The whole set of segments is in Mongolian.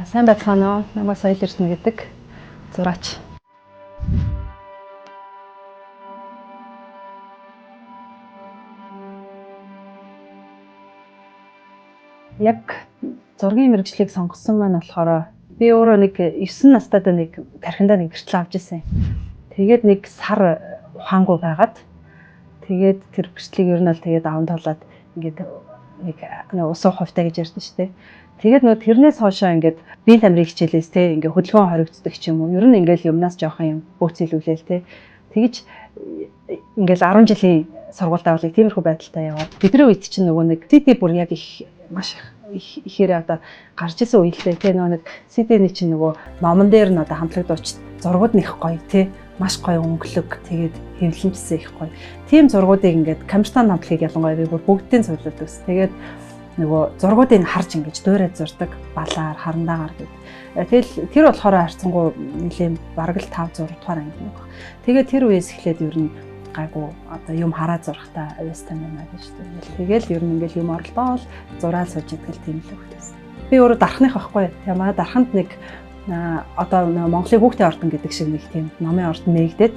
Сайн байцгаана уу? Намайг Соёл Эрдэнэ гэдэг зураач. Яг зургийн мэргэжлийг сонгосон маань болохоор би өөрөө нэг 9 настайдаа нэг тархиндаа нэг гэрчлэл авч ирсэн. Тэгээд нэг сар ухаангүй байгаад тэгээд тэр гэрчлэлийг ер нь л тэгээд аван талаад ингээд нэг усуух хувьтай гэж ярьсан шүү дээ. Тэгээд нөгөө тэрнээс хоошоо ингээд биеийн тамирын хичээлээс те ингээд хөдөлгөөн хоригддаг ч юм уу. Ер нь ингээд юмнаас жоохон юм бөөцөлүүлээл те. Тэгэж ингээд 10 жилийн сургууль давлыг тиймэрхүү байдалтай яваад бидний үед чинь нөгөө нэг CD бүр яг их маш ихээр одоо гарч исэн үеэлтэй те нөгөө нэг CD-ний чинь нөгөө номон дээр нь одоо хамтлагдууч зургууд нэх гоё те маш гоё өнгөлөг тэгээд хэвлэмжсэн их гоё. Тийм зургуудыг ингээд камертаа хамтлагийг ялангуяа би бүр бүгдийн цуглуулдаг ус. Тэгээд нөгөө зургуудыг харж ингэж дуурайд зурдаг балаар харандаагаар гэдэг. Тэгэл тэр болохоор харцсангуу нэлийн бараг л 5 6 дугаар анги нэг. Тэгээд тэр үеэс эхлээд ер нь гайгүй одоо юм хараа зурхтаа авьяастай байна гэж тийм. Тэгэл ер нь ингээл юм оролдоол зураад сууж идэл тийм л хөлтөөс. Би өөрөө дарахных байхгүй. Тэгээ манай дараханд нэг одоо Монголын хүүхдийн ордон гэдэг шиг нэг тийм номын ордон нээгдээд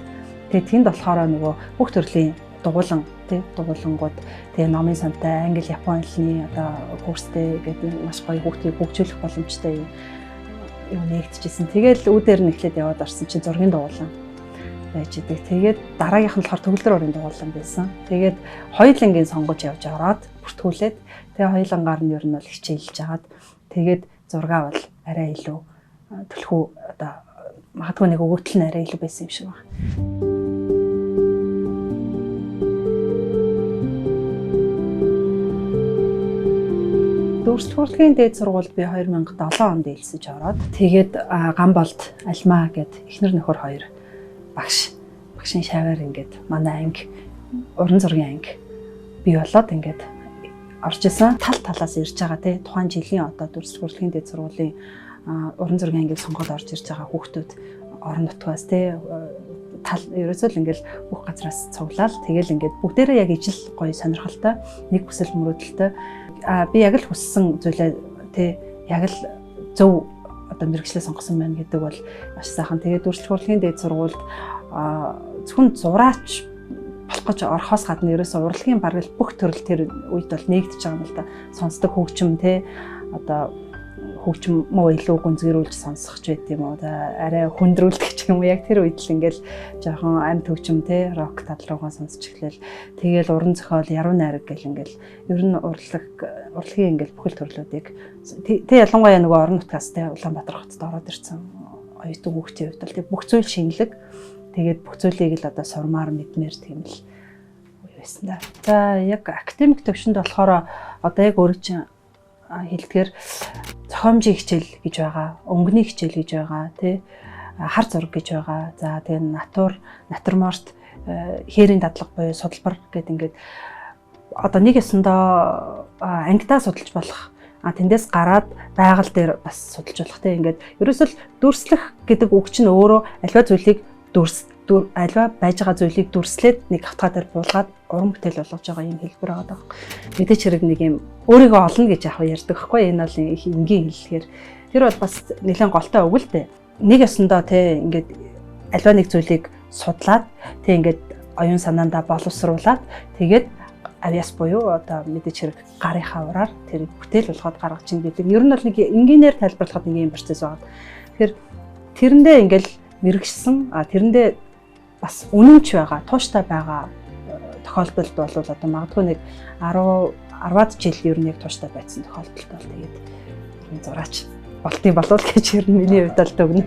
тэгээ тэнд болохоор нөгөө бүх төрлийн дугуулan тий дугуулангууд тэгээ номын сантай англи япон хэлний одоо курстэй гэдэг маш гоё хүүхдийг хөгжүүлэх боломжтой юм нэгдэжсэн. Тэгэл үүдээр нь эхлээд яваад орсон чинь зургийн дугуулan байж идэг. Тэгээд дараагийнх нь болохоор төгөлдөр өрийн дугуулan байсан. Тэгээд хоёулангийн сонгож явж ороод бүртгүүлээд тэгээ хоёулангаар нь ер нь бол хичээлж жагаад тэгээд зургаа бол арай илүү төлхөө одоо магадгүй нэг өгөгдөл нь арай илүү байсан юм шиг байна. Дүрслэх хурлын дээд сургуульд би 2007 онд элсэж ороод тэгээд Гамболд Альмаа гэд эхнэр нөхөр хоёр багшийн шаваар ингээд манай анги уран зургийн анги бий болоод ингээд орж исэн талаас ирж байгаа тий тухайн жилийн одоо дүрслэх хурлын дээд сургуулийн уран зургийн ангиг сонгоод орж ирж байгаа хүүхдүүд орон нутгаас тий ерөөсөө л ингээл бүх газраас цуглаад тэгэл ингээд бүгдээрээ яг ижил гоё сонирхолтой нэг бүсэл мөрөөдөлтэй би яг л хүссэн зүйлээ тий яг л зөв одоо мэргэжлээ сонгосон байна гэдэг бол маш сайхан. Тэгээд дүрслэх хурлын дээд сургуульд зөвхөн зураач болох гэж орохоос гадна ерөөсөө урлагийн бараг л бүх төрөл тэр үед бол нэгдэж байгаа юм л да. Сонсдог хөгжим тий одоо хөгжим муу илүү гүнзгийрүүлж сонсох ч байт юм уу да арай хүндрүүлдэг ч юм уу яг тэр үед л ингээл жоохон амьд хөгжим те рок тал руугаа сонсч эхлээл тэгээл уран зохиол яруу найраг гэл ингээл ер нь урлагийн ингээл бүхэл төрлүүдийг тэ ялангуяа нөгөө орон нутгаас те Улаанбаатар хотод ороод ирсэн оюутан хүүхдийн хувьд л тэг бүх зүйл шинэлэг тэгээд бүх зүйлийг л одоо сурмаар мэдмээр тийм л байсан да. За яг академик төвшөнд болохоор одоо яг өөрөө чинь хэлдгээр зохиомжийн хичээл гэж байгаа, өнгөний хичээл гэж байгаа, тий хар зураг гэж байгаа. За тэгээ натурморт хээрийн дадлага буюу судалбар гэдэг ингээд одоо нэг ясандаа ангидаа судалж болох тэндээс гараад байгаль дээр бас судалж болох тий ингээд ерөөсөө л дүрслэх гэдэг үг чинь өөрөө аливаа зүйлийг аливаа байж байгаа зүйлийг дүрслээд нэг хавтгаа дээр буулгаад уран бүтээл болгож байгаа юм хэлбэр байгаа даа. Мэдээч хэрэг нэг юм өөрийгөө олно гэж яах вэ ярьдаг хгүй энэ бол их энгийн хэллэгээр тэр бол бас нэлээд голтой үг л дээ. Нэг ёсондоо те ингээд аливаа нэг зүйлийг судлаад те ингээд оюун санаандаа боловсруулад тэгээд авьяас буюу одоо мэдээч хэрэг гарынхаа ураар тэр бүтээл болгоод гаргаж чинь гэдэг. Ер нь бол нэг энгийнээр тайлбарлахад нэг юм процесс байгаа. Тэгэхээр тэрэндээ ингээд мэрэгшсэн тэрэндээ бас үнэнч байгаа, тууштай байгаа тохиолдолд бол одоо магадгүй нэг 10-аад жил ер нь яг тууштай байсан тохиолдолд бол тэгээд энэ зураач болтын болов гэж ер нь миний хувьд л дүгнэв.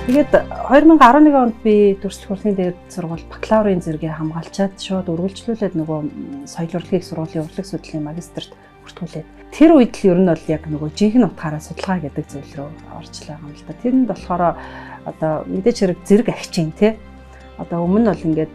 Тэгээд 2011 онд би дүрслэх хурлын дээд сургууль бакалаврын зэрэгээ хамгаалчаад шууд үргэлжлүүлээд нөгөө соёл урлагийн сургуулийн урлаг судлалын магистрт бүртгүүлээд тэр үед л ер нь бол яг нөгөө жинхэнэ утгаараа судалгаа гэдэг зүйл рүү орчлоо юм л да. Тэрэнд болохоор одоо мэдээч хэрэг зэрэг агчин тий. Одоо өмнө нь бол ингээд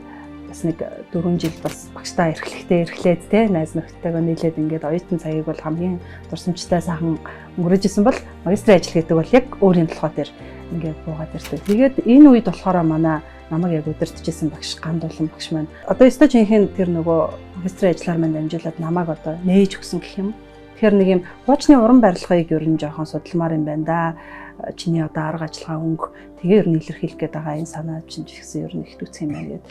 бас нэг 4 жил бас багштай эрхлээд тий найз нөхдөйгөө нийлээд ингээд оюутан цагийг бол хамгийн дурсамжтай сайхан өнгөрөөж исэн бол магистрийн ажил гэдэг бол яг өөрийн толгой дээр ингээд буугаад ирсэн. Тэгээд энэ үед болохоор манай намайг яг удирдахжсэн багш Гандуулан багш маань одоо өстө жинхэнэ тэр нөгөө магистрийн ажлаар маань дамжуулаад намайг одоо нээж өгсөн гэх юм. Тэгэхээр нэг юм хуучны уран барилгыг ер нь жоохон судалмаар юм байна да. Чиний одоо арга ажиллагаа өнгө тэгээ ер нь илэрхийлэх гээд байгаа энэ санаа чинь ч гэсэн ер нь их үүсэх юм байна гэдэг.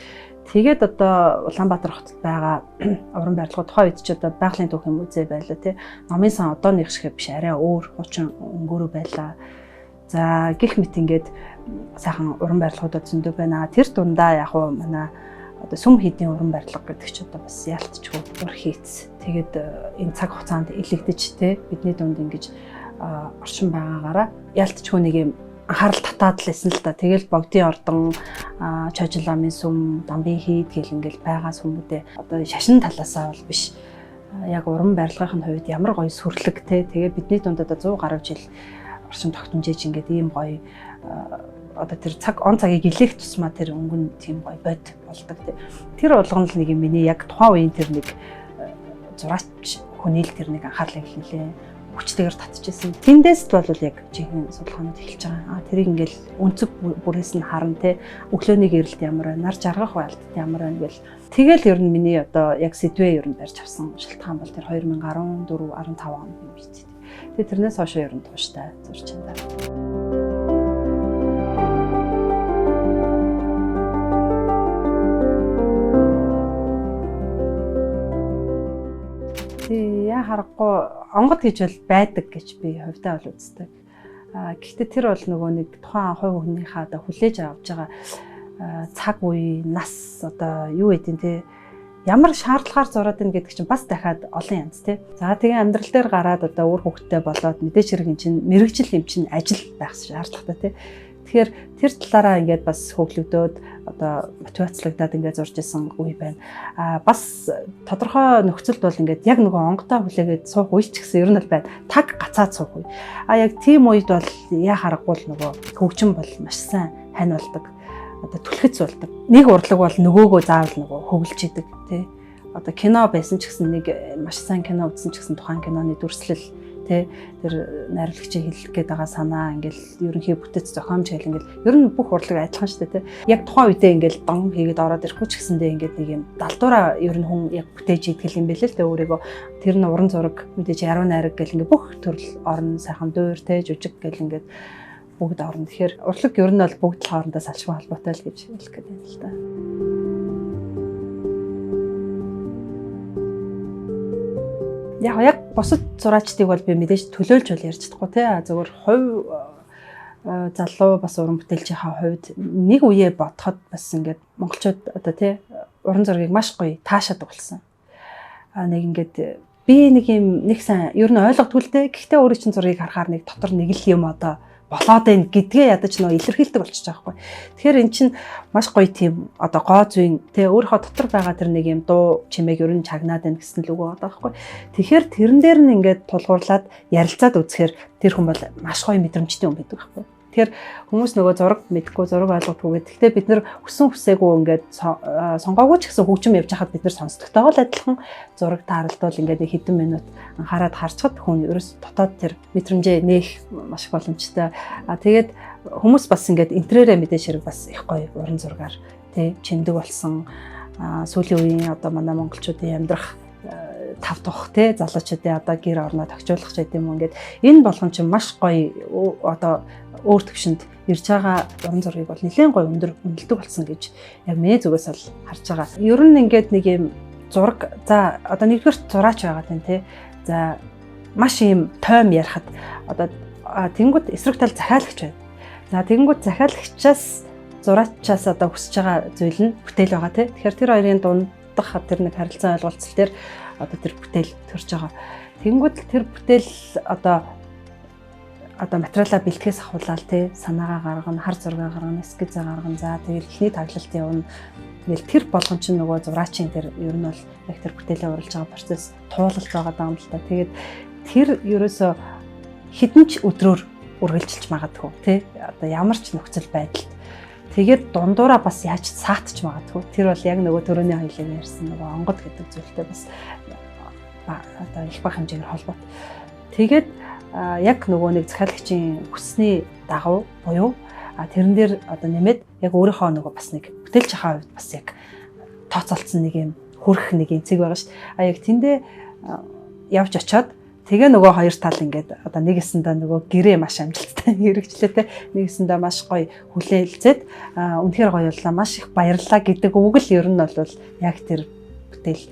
Тэгээд одоо Улаанбаатар хотод байгаа уран барилгууд тухайн үед ч одоо байгалийн түүхийн музей байлаа тий. Номын сан одооных шиг биш арай өөр хуучин өнгөөрөө байлаа. За гэх мэт ингээд сайхан уран барилгуудад зөндөг байна. Тэр дундаа яг уу манай одоо сүм хийдийн уран барилга гэдэг ч одоо бас ялтчгүй ур хийц. Тэгээд энэ цаг хугацаанд илэгдэж тий бидний дунд ингэж оршин байгаагаараа ялтчгүй нэг юм анхаарал татаад л эсэн л да. Тэгэл богдын ордон, чожламын сүм, дамбын хийд гэл ингээл байгаа сүмүүдээ одоо шашин талаасаа бол биш. Яг уран барилгын хувьд ямар гоё сүрлэг те. Тэгээ бидний дунд одоо 100 гаруй жил оршин тогтмжээж ингээд ийм гоё одоо тэр он цагийг илээх тусмаа тэр өнгөн тийм гоё бод болдог те. Тэр болгоно л нэг юм миний яг тухайн үеийн тэр нэг зураач хүнийл тэр нэг анхаарлыг хэлнэ. Хүчтэйгээр татчихсан. Тэндээс бол яг жинхэнэ судалгаанууд эхэлж байгаа. Тэрийг ингээл өнцөг бүрээс нь харна те. Өглөөний гэрэлт ямар байна, нар жаргах байлт ямар байна гэл. Тэгэл ер нь миний одоо яг сэдвээ ер нь барьж авсан шалтгаан бол тэр 2014-15 он юм биш. Тэгээ тэрнээс хойш ер нь тууштай зурч байна. Яа харахгүй онгод гэж бол байдаг гэж би хувьдаа бол үздэг. Гэхдээ тэр бол нөгөө нэг тухайн хувь хүнийхээ одоо хүлээж авч байгаа цаг үе, нас одоо юу гэдэг те ямар шаардлагаар зураад ийн гэдэг чинь бас дахиад олон янз те. За тэгээ амьдрал дээр гараад одоо өөр хөвгттэй болоод мэдээж хэрэг эн чинь мэрэгжил юм чинь ажил байх шаардлагатай те. Тэгэхээр тэр талаараа ингээд бас хөглөгдөөд одоо мотивацлагдаад ингээд зурж исэн үе байна. Бас тодорхой нөхцөлд бол ингээд яг нөгөө онготой хүлээгээд суух үе ч гэсэн ер нь бол байна. Таг гацаад суух үе. Яг тийм үед бол яа харахгүй нөгөө хөгжим бол маш сайн хань болдог. Одоо түлхэц болдог. Нэг урлаг бол нөгөөгөө заавал нөгөө хөглж идэг тий. Одоо кино байсан ч гэсэн нэг маш сайн кино үзсэн ч гэсэн тухайн киноны дүрслэл тэр найруулагчийн хэлэх гээд байгаа санаа ингээл ерөнхий бүтэц зохиомж хэл ингээл ер нь бүх урлаг адилхан шүү дээ тий. Яг тухайн үедээ ингээл дон хийгээд ороод ирэхгүй ч гэсэндээ ингээд нэг юм далдуураа ер нь хүн яг бүтээж идэл юм бэлээ л дээ өөрийгөө. Тэр нь уран зураг мэдээж яруу найраг гэл ингээд бүх төрөл орно сайхан дуур тий жүжиг гэл ингээд бүгд орно. Тэгэхээр урлаг ер нь бол бүгд л хоорондоо салшгүй холбоотой л гэж хэлэх гээд байна л да. Яг бусад зураачдыг бол би мэдээж төлөөлж бол ярьж чадахгүй тий. Зөвхөн хувь залуу бас уран бүтээлчийнхаа хувьд нэг үеэ бодоход бас ингээд монголчууд одоо тий уран зургийг маш гоё таашаад болсон. Нэг ингээд би нэг юм нэг сайн ер нь ойлгодгүй л дээ. Гэхдээ өөрөө чинь зургийг харахаар нэг дотор нэг л юм одоо болоод байна гэдгээ ядаж нөө илэрхийлдэг болчихж байгаа байхгүй. Тэгэхээр эн чинь маш гоё тийм одоо гоо зүйн тэ өөрийнхөө дотор байгаа тэр нэг юм дуу чимээг ер нь чагнаад байна гэсэн л үг байгаа байхгүй. Тэгэхээр тэрэн дээр нь ингээд тулгуурлаад ярилцаад үзэхээр тэр хүн бол маш гоё мэдрэмжтэй хүн байдаг байхгүй. Тэгэхээр хүмүүс нөгөө зураг мэдхгүй зураг ойлгохгүй. Гэхдээ бид нар хүссэн хүсээгүй ингээд сонгоогүй ч гэсэн хөгжим явж хахад бид нар сонсдогтойгоо л адилхан зураг тааралдвал ингээд нэг хэдэн минут анхаарад харцхад хүн ерөөс дотоод тэр мэдрэмжээ нээх маш их боломжтой. Тэгээд хүмүүс бас ингээд интерьерээ мэдээж хэрэг бас их гоё уран зургаар тий чимдэг болсон. Сүүлийн үеийн одоо манай монголчуудын амьдрах тав тух тий залуучуудын одоо гэр орноо тогтжуулах ч гэдэм юм ингээд энэ болгон чинь маш гоё одоо өөр төвшөнд ирж байгаа уран зургийг бол нэлээд гоё өндөр үнэлдэг болсон гэж яг миний зүгээс бол харж байгаа. Ер нь ингээд нэг юм зураг за одоо нэгдүгээр зураач байгаа тийм тий. За маш юм тойм ярихад одоо тэнгууд эсрэг тал захиалагч байна. За тэнгууд захиалагчаас зураачаас одоо хүсэж байгаа зүйл нь бүтээл байгаа тий. Тэгэхээр тэр хоёрын дундах тэр нэг харилцан ойлголцол дээр одоо тэр бүтээл төрж байгаа. Тэнгууд тэр бүтээл одоо материалаа бэлтгэхээс ахуулаад тий санаагаа гаргана, хар зургаа гаргана, эскизээ гаргана. За тэгэл ихний таглалт явна. Тэгэл тэр болгон чинь нөгөө зураачийн тэр ер нь бол яг тэр бүтээлээ уралж байгаа процесс туулалж байгаа юм л та. Тэгээд тэр ерөөсө хэдэн ч өдрөөр үргэлжилж магадгүй тий одоо ямар ч нөхцөл байдалд тэгээд дундуураа бас яаж саатч магадгүй. Тэр бол яг нөгөө төрөний хоёлыг ярьсан нөгөө онгод гэдэг зүйлтэй бас одоо их бага хэмжээгээр холбоотой. Тэгээд яг нөгөө нэг захиалагчийн хүссний дагуу буюу Тэрэн дээр одоо нэмээд яг өөрийнхөө нөгөө бас нэг бүтээлч хаа хувьд бас яг тооцоолцсон нэг юм хүрх нэг юм цэг байгаа шүү дээ. Яг тэндээ явж очиод тэгээ нөгөө хоёр тал ингээд одоо нэг хэсэндээ нөгөө гэрээ маш амжилттай хэрэгжлээ те. Нэг хэсэндээ маш гоё хүлээлцээд үнэхээр гоё боллоо. Маш их баярлалаа гэдэг үг л ер нь бол яг тэр бүтээл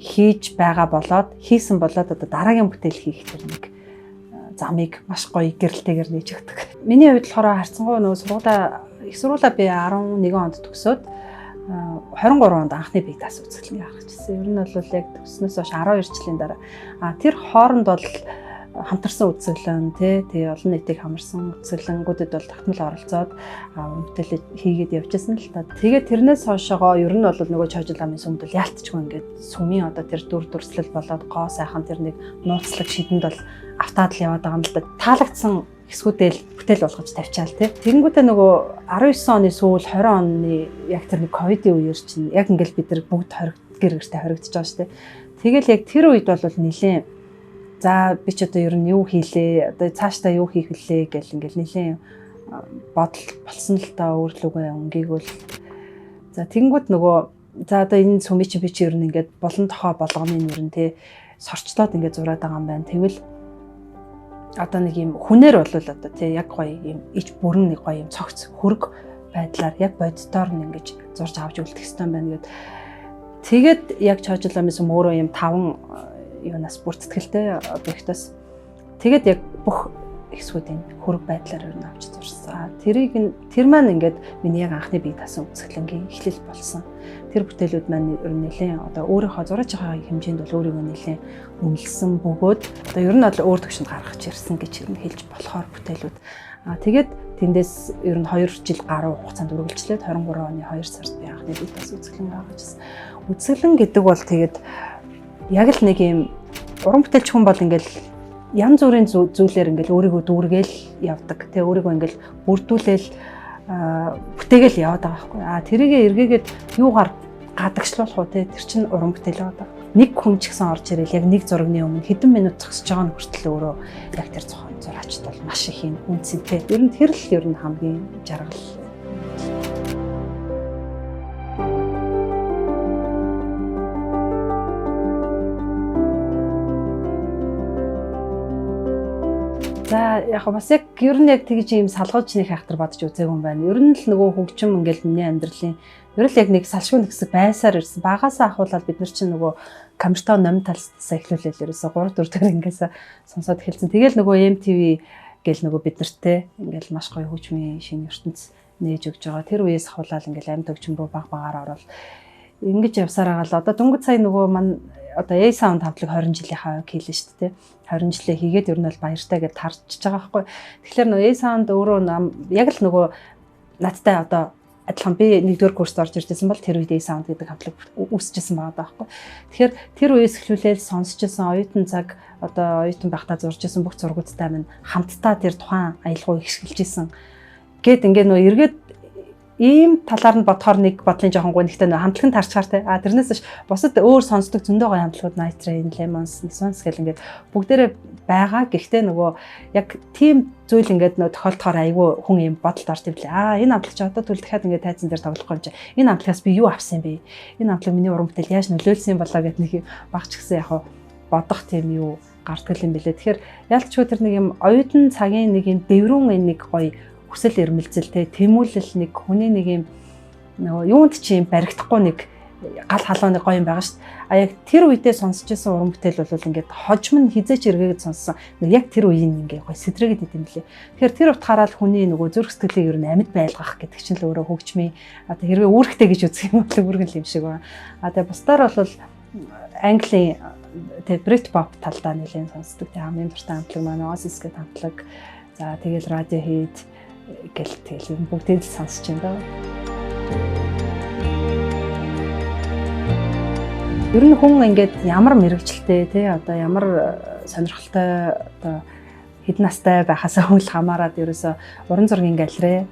хийж байгаа болоод хийсэн болоод одоо дараагийн бүтээл хийх тэр нэг замыг маш гоё гэрэлтэйгээр нээж өгдөг. Миний хувьд болохоор харцангуй нөгөө их сургуулаа би 11 онд төгсөөд 23 онд анхны бие даас үзэсгэлэн гаргаж ирсэн. Ер нь бол яг төгснөөс хойш 12 жилийн дараа. Тэр хооронд бол хамтарсан үзэсгэлэн тэгээ олон нийтийг хамарсан үзэсгэлэнгүүдэд бол тогтмол оролцоод бүтээлээ хийгээд явжсэн л та. Тэгээд тэрнээс хойшоо ер нь бол нөгөө чойжил амын сүмд бол яалтчгүй ингээд сүмийн одоо тэр дүр төрслөл болоод гоо сайхан тэр нэг нууцлаг шидэнд бол автаад л яваад байгаа юм л да. Таалагдсан хэсгүүдэл бүтээл болгож тавьчаал тий. Тэгэнгүүтээ нөгөө 19 оны сүүл 20 оны яг тэр нэг ковидын үеэр чинь яг ингээл бид нар бүгд гэр гэртээ хоригдож байгаа шүү дээ. Тэгэл яг тэр үед бол нэлээд за би ч одоо ер нь юу хийлээ, одоо цаашдаа юу хийх вүлээ гэл ингээл нэлээд бодол болсон л та өөрлөгөө өнгийг бол за тэгэнгүүт нөгөө за одоо энэ сүмий чи би чи ер нь ингээд болон тохоо болгоны ер нь тий сорчлоод ингээд зураад байгаа юм байна. Тэгвэл одоо нэг юм хүнээр бол одоо тий яг гоё юм ич бүрэн нэг гоё юм цогц хөрг байдлаар яг боддоор нь ингэж зурж авч үлдэх хэрэгтэй байна гэд. Тэгээд яг чойжил амын сүм өөрөө юм 5 юунаас бүртгэлтэй объектоос тэгээд яг бүх хэсгүүдийн хөрөг байдлаар ер нь авч зурсан. Тэр маань ингээд миний яг анхны бие даасан үзэсгэлэнгийн эхлэл болсон. Тэр бүтээлүүд маань ер нь нэлээд одоо өөрийнхөө зурж байгаа хэмжээнд бол өөрийгөө нэлээд үнэлсэн бөгөөд одоо ер нь бол өөр төвшөнд гаргаж ирсэн гэж ер нь хэлж болохоор бүтээлүүд. Тэгээд тэндээс ер нь 2 жил гаруй хугацаанд үргэлжлээд 23 оны 2 сард би анхны бие даасан үзэсгэлэн гаргажсэн. Үзэсгэлэн гэдэг бол тэгээд яг л нэг юм уран бүтээлч хүн бол ингээл янз бүрийн зүйлээр ингээл өөрийгөө дүүргээл явдаг. Тэгээ өөрийгөө ингээл бүрдүүлээл бүтээгээл яваад байгаа байхгүй. Тэрийгэ эргээгээд юугаар гадагшлуулах уу те тэр чинь уран бүтээл байгаа. Нэг хүн ч гэсэн орж ирэл яг нэг зургийн өмнө хэдэн минут зогсож байгаа нь хүртэл өөрөө яг тэр зураачд бол маш их юм үнцэнтэй. Ер нь тэр л ер нь хамгийн жаргал. За яг бас яг ер нь яг тэгж ийм салгаж нэг хайхтар бодож үзээгүй юм байна. Ер нь л нөгөө хөгжим ингээл миний амьдралын ер нь яг нэг салшгүй нэг хэсэг байсаар ирсэн. Багасаа ахуулаад бид нар чинь нөгөө камертаа номын талсаа эхлүүлээл ерөөсө 3 4 дээр ингээс сонсоод эхэлсэн. Тэгэл нөгөө MTV гэл нөгөө бид нартэй ингээл маш гоё хөгжмийн шинэ ертөнц нээж өгж байгаа. Тэр үеэс ахуулаад ингээл амьд хөгжим рүү багаар ороод ингэж явсараа гал одоо дөнгөж сая нөгөө мань одоо A Sound хамтлаг 20 жилийнхаа хийлээ шүү дээ. 20 жилээ хийгээд ер нь бол баяртай гэж тарчж байгаа байхгүй. Тэгэхээр нөгөө A Sound өөрөө яг л нөгөө надтай одоо адилхан би 1-р курст орж ирсэн бол тэр үед A Sound гэдэг хамтлаг үүсчихсэн байгаа байхгүй. Тэгэхээр тэр үеэс эхлүүлээд сонсчихсан оюутан цаг одоо оюутан байхдаа зуржсэн бүх зургуудтай минь хамтдаа тэр тухайн аялгау ихшгэлжсэн. Гэт ингээ нөгөө эргээд ийм талаар нь бодохоор нэг бодлын жоохон гонхтой нөө хамтлагын тарчгаар те тэрнээс биш бусад өөр сонсдог зөндөө гоё хамтлагууд Night Train, Lemons, Swans гэл ингээд бүгдээрээ байгаа. Гэхдээ нөгөө яг тийм зүйл ингээд нөө тохиолдохоор айгүй хүн ийм бодолд орж ирлээ. Энэ хамтлаг чи одоо түл дахиад ингээд тайзан дээр тоглохгүй юм чи. Энэ хамтлагаас би юу авсан бэ? Энэ хамтлаг миний уран бүтээл яаж нөлөөлсөн болоо гэд нэг багч гисэн яг бодох тийм юу гардгал юм бэлээ. Тэгэхээр ялчгүй тэр нэг юм оюутан цагийн нэг юм дэврүүн нэг гоё хүсэл эрмэлзэлтэй тэмүүлэл нэг хүний нэг юм нөгөө юунд чи юм баригдахгүй нэг гал халуун нэг гоё юм байгаа шүү дээ. Яг тэр үедээ сонсч байсан уран бүтээл бол ингээд хожим нь хизээч эргээгээд сонссон. Яг тэр үеийн ингээ гоё сэтрээгээд идэм билээ. Тэгэхээр тэр утгаараа л хүний нөгөө зүрх сэтгэлийг ер нь амьд байлгах гэдэг чинь л өөрөө хөгжмийн одоо хэрвээ үүрэгтэй гэж үзэх юм бол үүргэн юм шиг байна. Тэгээ бусдаар бол Английн тэгээ Britpop талдаа нэлээд сонсдог. Тэгээ хамгийн дуртай хамтлаг маань Oasis гэдэг хамтлаг. За тэгэл Radiohead гэл тэгэл бүгдийг л сонсч байна даа. Ер нь хүн ингээд ямар мэрэгчлээ тий одоо ямар сонирхолтой одоо хэд настай байхасаа үл хамааран ерөөсө уран зургийн галерей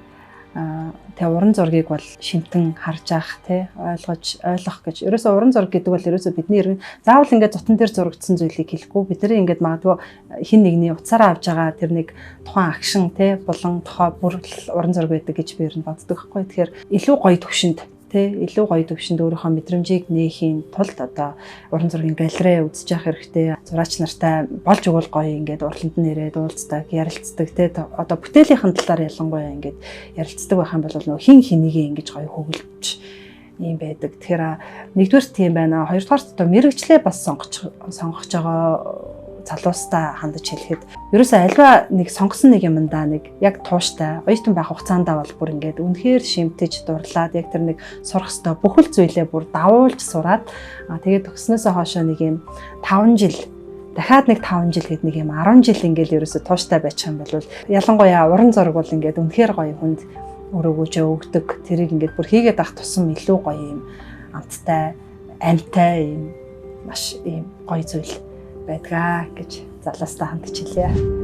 Тэгээ уран зургийг бол шимтэн харж авах ойлгох гэж. Ерөөсөө уран зураг гэдэг бол ерөөсөө бидний заавал ингээд зотон дээр зурагдсан зүйлийг хэлэхгүй. Бид нар ингээд магадгүй хин нэгний утсаараа авж байгаа тэр нэг тухайн акшн болон тухай бүр уран зураг байдаг гэж би ер нь боддог байхгүй. Тэгэхээр илүү гоё төвшөнд илүү гоё төвшөнд өөрийнхөө мэдрэмжийг нээхийн тулд одоо уран зургийн галерей үзэж явах хэрэгтэй. Зураач нартай болж өгвөл гоё ингээд урланд нь ирээд уулздаг, ярилцдаг одоо бүтээлийнхэн талаар ялангуяа ингээд ярилцдаг байх юм бол нөгөө хин хэнийг ингэж гоё хөглөж юм байдаг. Тэгэхээр нэгдүгээр тийм байна. Хоёрдугаар одоо мэрэгчлээ бас сонгож байгаа залуустай хандаж хэлэхэд ерөөсөө альва нэг сонгосон нэг юмдаа нэг яг тууштай оюутан байх хугацаандаа бол бүр ингээд үнэхээр шимтэж дурлаад яг тэр нэг сурах ёстой бүхэл зүйлээ бүр давуулж сураад тэгээд төгснөөсөө хоошоо нэг юм 5 жил дахиад нэг 5 жил гээд нэг юм 10 жил ингээд ерөөсөө тууштай байчих юм бол ялангуяа уран зураг бол ингээд үнэхээр гоё хүнд өрөөгөөж өгдөг. Тэрийг ингээд бүр хийгээд авах тусам илүү гоё юм амттай, амьтай юм маш ийм гоё зүйл байдгаа гэж залуустай хандж хэлье.